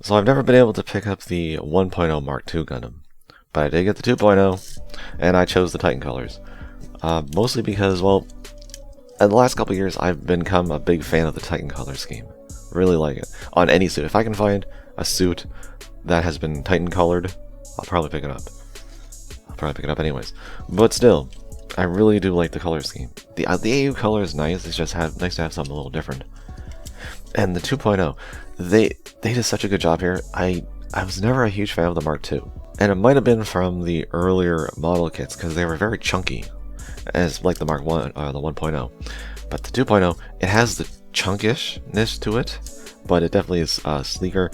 So I've never been able to pick up the 1.0 Mark II Gundam, but I did get the 2.0, and I chose the Titan colors. Mostly because, well, in the last couple of years, I've become a big fan of the Titan color scheme. Really like it. On any suit. If I can find a suit that has been Titan colored, I'll probably pick it up. I'll probably pick it up anyways. But still, I really do like the color scheme. The AU color is nice. It's just nice to have something a little different. And the 2.0, they did such a good job here. I was never a huge fan of the Mark II. And it might have been from the earlier model kits, because they were very chunky, as like the Mark I, the 1.0. But the 2.0, it has the chunkishness to it, but it definitely is sleeker,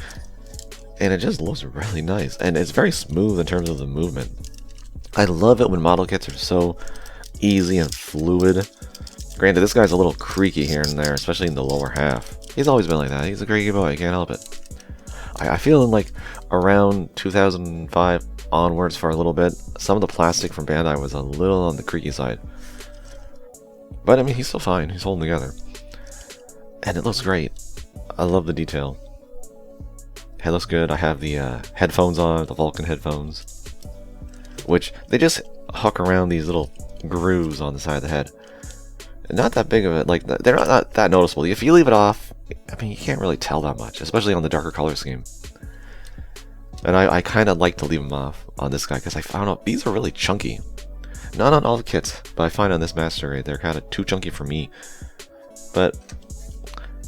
and it just looks really nice. And it's very smooth in terms of the movement. I love it when model kits are so easy and fluid. Granted, this guy's a little creaky here and there, especially in the lower half. He's always been like that. He's a creaky boy, I can't help it. I feel in like around 2005 onwards for a little bit, some of the plastic from Bandai was a little on the creaky side. But I mean, he's still fine. He's holding together. And it looks great. I love the detail. It looks good. I have the headphones on, the Vulcan headphones, which they just hook around these little grooves on the side of the head. Not that big of it. Like, they're not that noticeable. If you leave it off, I mean, you can't really tell that much, especially on the darker color scheme. And I kind of like to leave them off on this guy, because I found out these are really chunky. Not on all the kits, but I find on this master grade they're kind of too chunky for me. But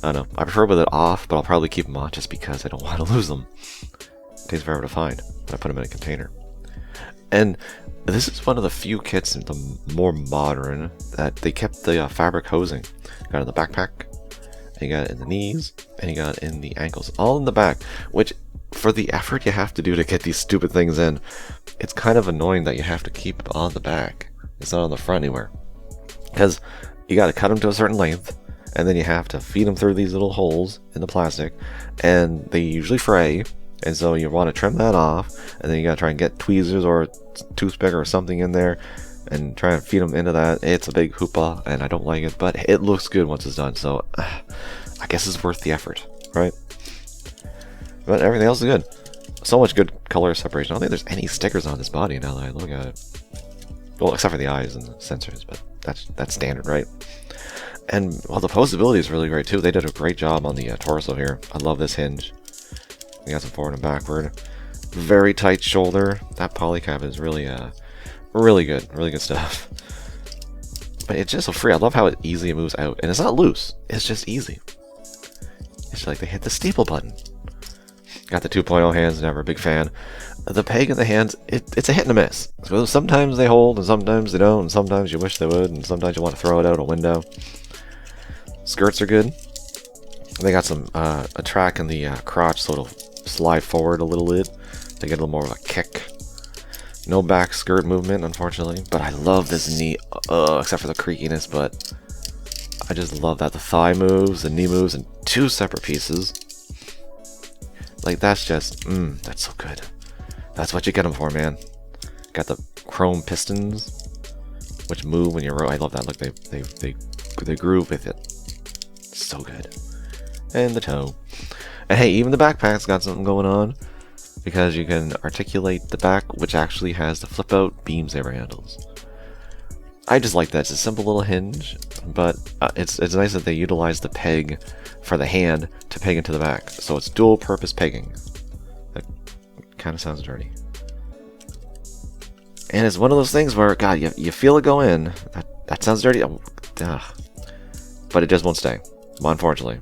I don't know. I prefer with it off, but I'll probably keep them on just because I don't want to lose them. It takes forever to find when I put them in a container. And this is one of the few kits in the more modern that they kept the fabric hosing. You got it in the backpack, and you got it in the knees, and you got it in the ankles, all in the back. Which, for the effort you have to do to get these stupid things in, it's kind of annoying that you have to keep it on the back. It's not on the front anywhere, because you got to cut them to a certain length, and then you have to feed them through these little holes in the plastic, and they usually fray. And so you want to trim that off, and then you gotta try and get tweezers or a toothpick or something in there and try and feed them into that. It's a big hoopah, and I don't like it, but it looks good once it's done, so I guess it's worth the effort, right? But everything else is good. So much good color separation. I don't think there's any stickers on this body now that I look at it. Well, except for the eyes and the sensors, but that's standard, right? And well, the posability is really great too. They did a great job on the torso here. I love this hinge. You got some forward and backward. Very tight shoulder. That polycap is really, really good stuff. But it's just so free. I love how easy it moves out, and it's not loose. It's just easy. It's just like they hit the staple button. Got the 2.0 hands. Never a big fan. The peg in the hands, it's a hit and a miss. So sometimes they hold, and sometimes they don't, and sometimes you wish they would, and sometimes you want to throw it out a window. Skirts are good. They got some a track in the crotch, so it'll slide forward a little bit to get a little more of a kick. No back skirt movement, unfortunately, but I love this knee, except for the creakiness, but I just love that. The thigh moves, the knee moves in two separate pieces. Like, that's just, that's so good. That's what you get them for, man. Got the chrome pistons, which move when you row. I love that. Look, they groove with it. So good. And the toe. And hey, even the backpack's got something going on, because you can articulate the back, which actually has the flip out beam saber handles. I just like that. It's a simple little hinge, but it's nice that they utilize the peg for the hand to peg into the back, so it's dual purpose pegging. That kind of sounds dirty. And it's one of those things where, God, you feel it go in. That sounds dirty. But it just won't stay, unfortunately.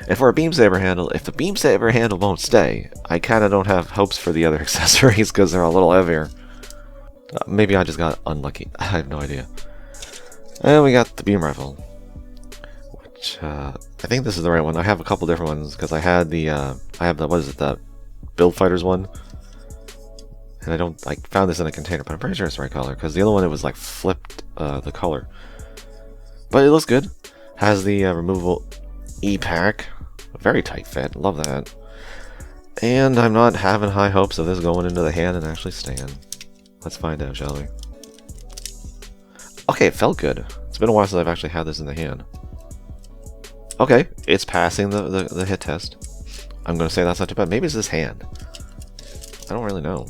And for a beam saber handle, if the beam saber handle won't stay, I kind of don't have hopes for the other accessories because they're a little heavier. Maybe I just got unlucky. I have no idea. And we got the beam rifle, which I think this is the right one. I have a couple different ones because I had the what is it, the Build Fighters one, and I found this in a container, but I'm pretty sure it's the right color because the other one, it was like flipped the color. But it looks good. Has the removable E-pack, very tight fit. Love that. And I'm not having high hopes of this going into the hand and actually staying. Let's find out, shall we? Okay, it felt good. It's been a while since I've actually had this in the hand. Okay, it's passing the hit test. I'm going to say that's not too bad. Maybe it's this hand. I don't really know.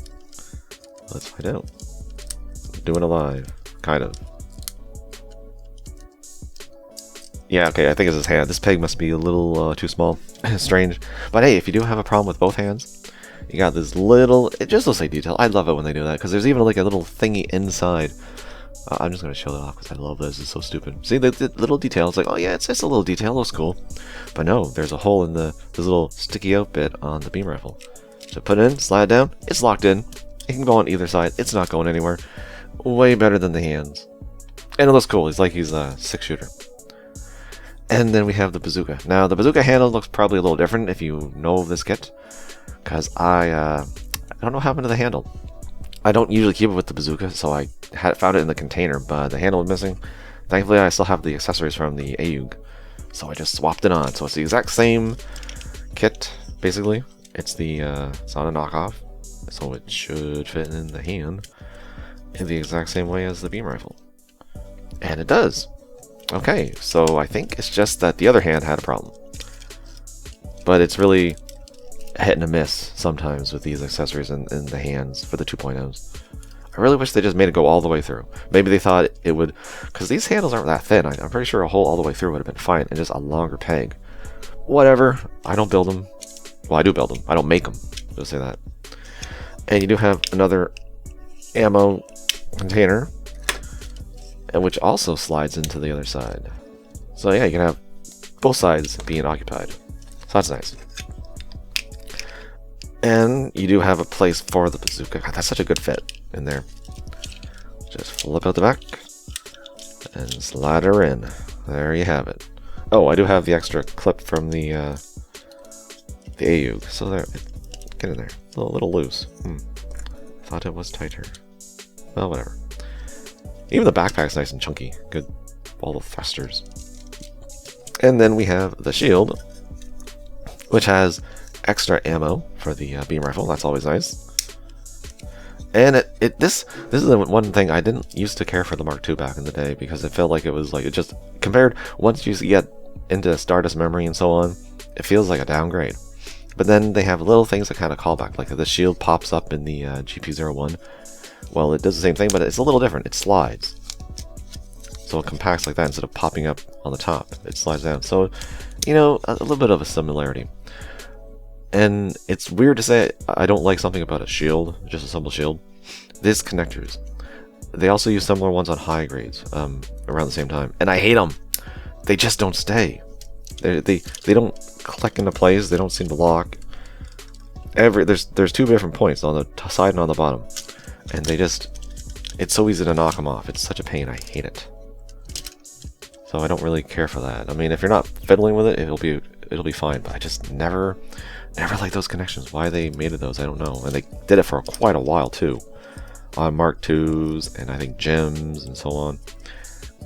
Let's find out. Doing it live. Kind of. Yeah, okay, I think it's his hand. This peg must be a little too small. Strange. But hey, if you do have a problem with both hands, you got this little... It just looks like detail. I love it when they do that, because there's even like a little thingy inside. I'm just going to show that off, because I love this. It's so stupid. See, the little detail. It's like, oh yeah, it's just a little detail. It looks cool. But no, there's a hole in this little sticky out bit on the beam rifle. So put it in, slide it down. It's locked in. It can go on either side. It's not going anywhere. Way better than the hands. And it looks cool. It's like he's a 6-shooter. And then we have the bazooka. Now, the bazooka handle looks probably a little different if you know of this kit. Because I don't know what happened to the handle. I don't usually keep it with the bazooka, so I found it in the container, but the handle was missing. Thankfully, I still have the accessories from the AUG, so I just swapped it on. So it's the exact same kit, basically. It's not a knockoff, so it should fit in the hand in the exact same way as the beam rifle. And it does. Okay, so I think it's just that the other hand had a problem. But it's really a hit and a miss sometimes with these accessories in the hands for the 2.0s. I really wish they just made it go all the way through. Maybe they thought it would... Because these handles aren't that thin. I'm pretty sure a hole all the way through would have been fine, and just a longer peg. Whatever. I don't build them. Well, I do build them. I don't make them. Just say that. And you do have another ammo container, and which also slides into the other side. So yeah, you can have both sides being occupied. So that's nice. And you do have a place for the bazooka. God, that's such a good fit in there. Just flip out the back and slide her in. There you have it. Oh, I do have the extra clip from the AUG. So there, get in there. A little loose. Thought it was tighter. Well, whatever. Even the backpack's nice and chunky. Good. All the thrusters. And then we have the shield, which has extra ammo for the beam rifle. That's always nice. And this is the one thing I didn't used to care for the Mark II back in the day, because it felt like it was like, it just compared, once you get into Stardust memory and so on, it feels like a downgrade. But then they have little things that kind of call back, like the shield pops up in the GP01. Well, it does the same thing, but it's a little different. It slides. So it compacts like that instead of popping up on the top. It slides down. So, you know, a little bit of a similarity. And it's weird to say I don't like something about a shield, just a simple shield. These connectors. They also use similar ones on high grades around the same time. And I hate them. They just don't stay. They don't click into place. They don't seem to lock. There's two different points on the side and on the bottom. And it's so easy to knock them off. It's such a pain. I hate it. So I don't really care for that. I mean, if you're not fiddling with it, it'll be fine. But I just never like those connections. Why they made those, I don't know. And they did it for quite a while too, on Mark IIs and I think Gems and so on.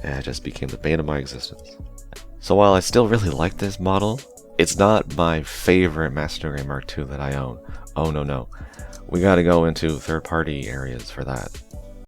And it just became the bane of my existence. So while I still really like this model, it's not my favorite Master Grade Mark II that I own. Oh no. We got to go into third-party areas for that.